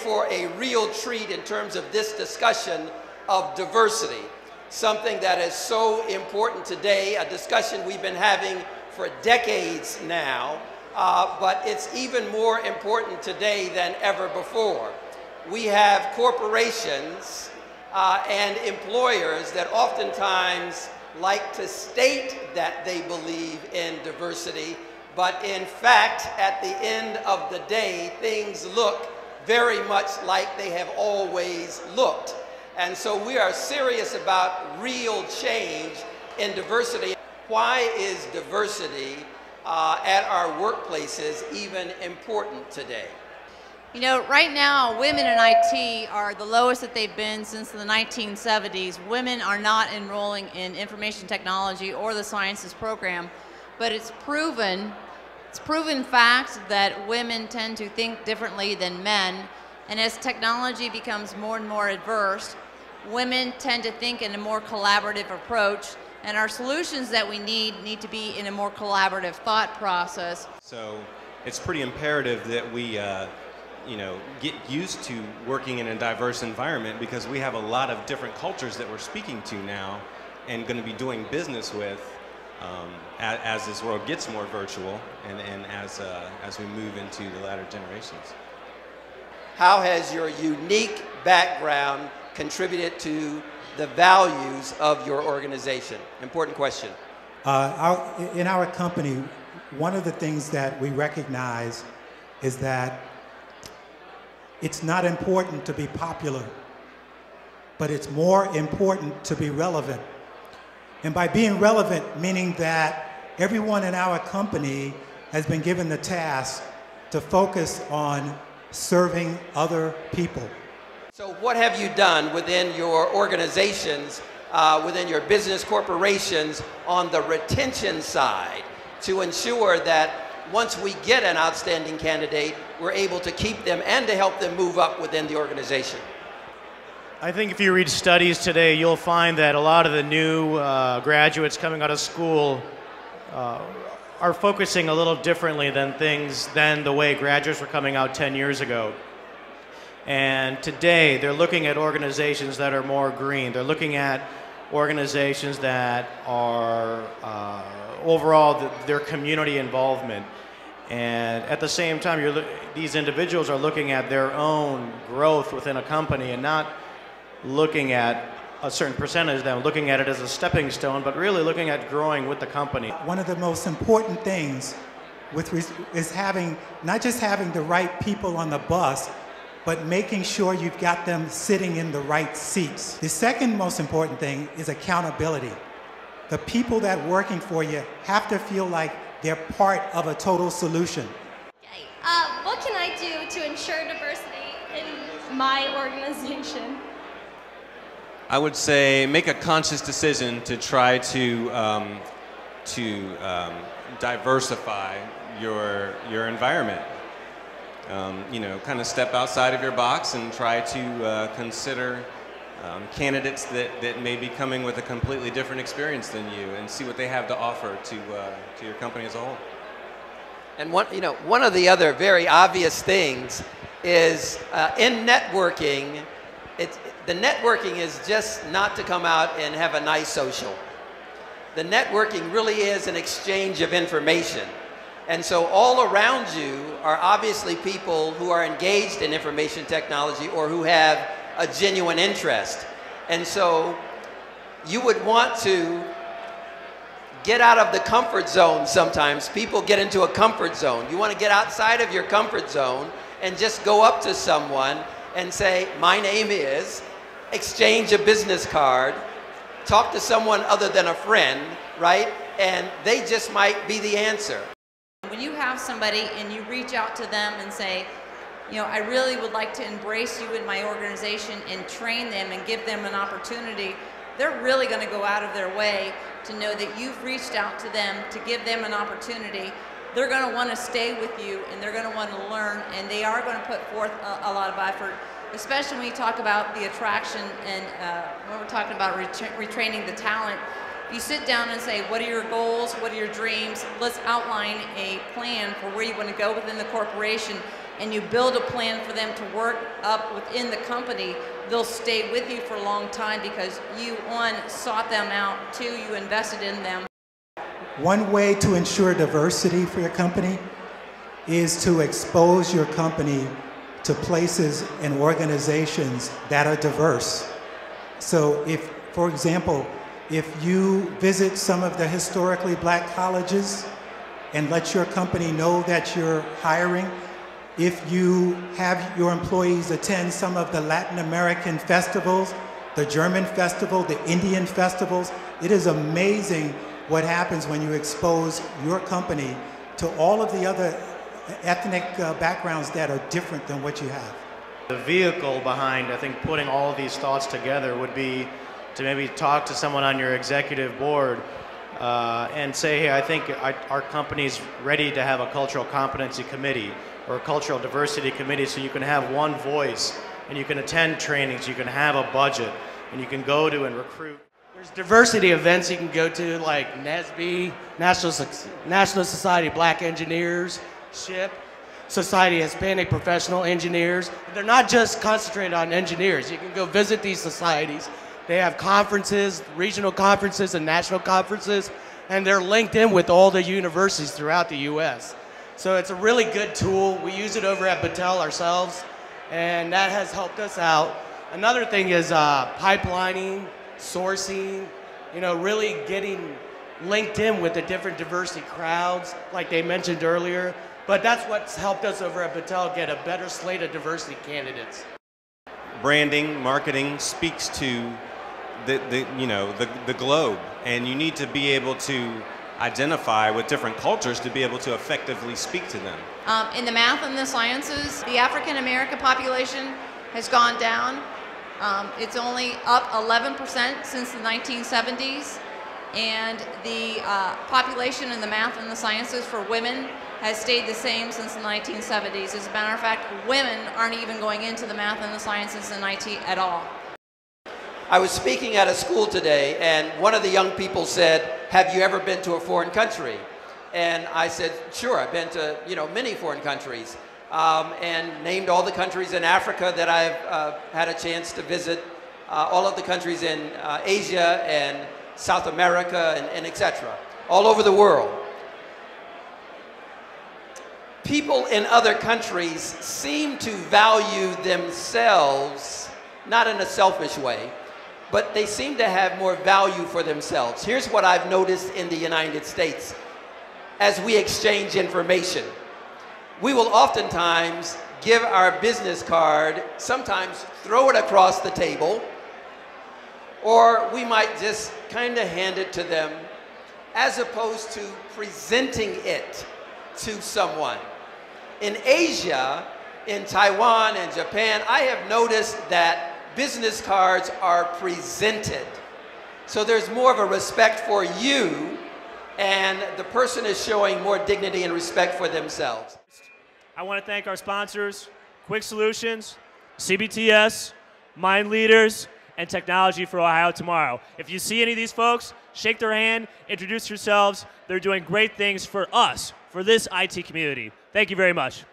for a real treat in terms of this discussion of diversity, something that is so important today, a discussion we've been having for decades now, but it's even more important today than ever before. We have corporations and employers that oftentimes like to state that they believe in diversity, but in fact, at the end of the day, things look very much like they have always looked. And so we are serious about real change in diversity. Why is diversity at our workplaces even important today? You know, right now, women in IT are the lowest that they've been since the 1970s. Women are not enrolling in information technology or the sciences program, but it's proven fact that women tend to think differently than men, and as technology becomes more and more adverse, women tend to think in a more collaborative approach, and our solutions that we need to be in a more collaborative thought process. So it's pretty imperative that we get used to working in a diverse environment, because we have a lot of different cultures that we're speaking to now and going to be doing business with as this world gets more virtual and as we move into the latter generations. How has your unique background contributed to the values of your organization? Important question. In our company, one of the things that we recognize is that it's not important to be popular, but it's more important to be relevant. And by being relevant, meaning that everyone in our company has been given the task to focus on serving other people. So what have you done within your organizations, within your business corporations, on the retention side to ensure that once we get an outstanding candidate, we're able to keep them and to help them move up within the organization? I think if you read studies today, you'll find that a lot of the new graduates coming out of school are focusing a little differently than the way graduates were coming out 10 years ago. And today, they're looking at organizations that are more green. They're looking at organizations that are overall their community involvement. And at the same time, these individuals are looking at their own growth within a company and not looking at a certain percentage of them, looking at it as a stepping stone, but really looking at growing with the company. One of the most important things is not just having the right people on the bus, but making sure you've got them sitting in the right seats. The second most important thing is accountability. The people that are working for you have to feel like they're part of a total solution. What can I do to ensure diversity in my organization? I would say make a conscious decision to try to diversify your environment. Kind of step outside of your box and try to consider candidates that may be coming with a completely different experience than you, and see what they have to offer to your company as a whole. And one of the other very obvious things is in networking, the networking is just not to come out and have a nice social. The networking really is an exchange of information. And so all around you are obviously people who are engaged in information technology or who have a genuine interest. And so you would want to get out of the comfort zone sometimes. People get into a comfort zone. You want to get outside of your comfort zone and just go up to someone and say, my name is, exchange a business card, talk to someone other than a friend, right? And they just might be the answer. When you have somebody and you reach out to them and say, I really would like to embrace you in my organization and train them and give them an opportunity, they're really going to go out of their way to know that you've reached out to them to give them an opportunity. They're going to want to stay with you, and they're going to want to learn, and they are going to put forth a lot of effort, especially when we talk about the attraction and when we're talking about retraining the talent. You sit down and say, what are your goals? What are your dreams? Let's outline a plan for where you want to go within the corporation and you build a plan for them to work up within the company, they'll stay with you for a long time because you, one, sought them out, two, you invested in them. One way to ensure diversity for your company is to expose your company to places and organizations that are diverse. So if, for example, if you visit some of the historically black colleges and let your company know that you're hiring, if you have your employees attend some of the Latin American festivals, the German festival, the Indian festivals, it is amazing what happens when you expose your company to all of the other ethnic backgrounds that are different than what you have. The vehicle behind, I think, putting all of these thoughts together would be to maybe talk to someone on your executive board and say, hey, I think our company's ready to have a cultural competency committee or a cultural diversity committee, so you can have one voice and you can attend trainings, you can have a budget, and you can go to and recruit. There's diversity events you can go to, like NSBE, National Society of Black Engineers, SHIP, Society of Hispanic Professional Engineers. They're not just concentrated on engineers. You can go visit these societies. They have conferences, regional conferences and national conferences, and they're linked in with all the universities throughout the U.S. So it's a really good tool. We use it over at Battelle ourselves, and that has helped us out. Another thing is pipelining, sourcing, really getting linked in with the different diversity crowds, like they mentioned earlier. But that's what's helped us over at Battelle get a better slate of diversity candidates. Branding, marketing speaks to the globe, and you need to be able to identify with different cultures to be able to effectively speak to them. In the math and the sciences, the African American population has gone down. It's only up 11% since the 1970s, and the population in the math and the sciences for women has stayed the same since the 1970s. As a matter of fact, women aren't even going into the math and the sciences and IT at all. I was speaking at a school today, and one of the young people said, have you ever been to a foreign country? And I said, sure, I've been to many foreign countries, and named all the countries in Africa that I've had a chance to visit, all of the countries in Asia and South America and etc., all over the world. People in other countries seem to value themselves, not in a selfish way, but they seem to have more value for themselves. Here's what I've noticed in the United States. As we exchange information, we will oftentimes give our business card, sometimes throw it across the table, or we might just kind of hand it to them, as opposed to presenting it to someone. In Asia, in Taiwan and Japan, I have noticed that business cards are presented. So there's more of a respect for you, and the person is showing more dignity and respect for themselves. I want to thank our sponsors, Quick Solutions, CBTS, Mind Leaders, and Technology for Ohio Tomorrow. If you see any of these folks, shake their hand, introduce yourselves. They're doing great things for us, for this IT community. Thank you very much.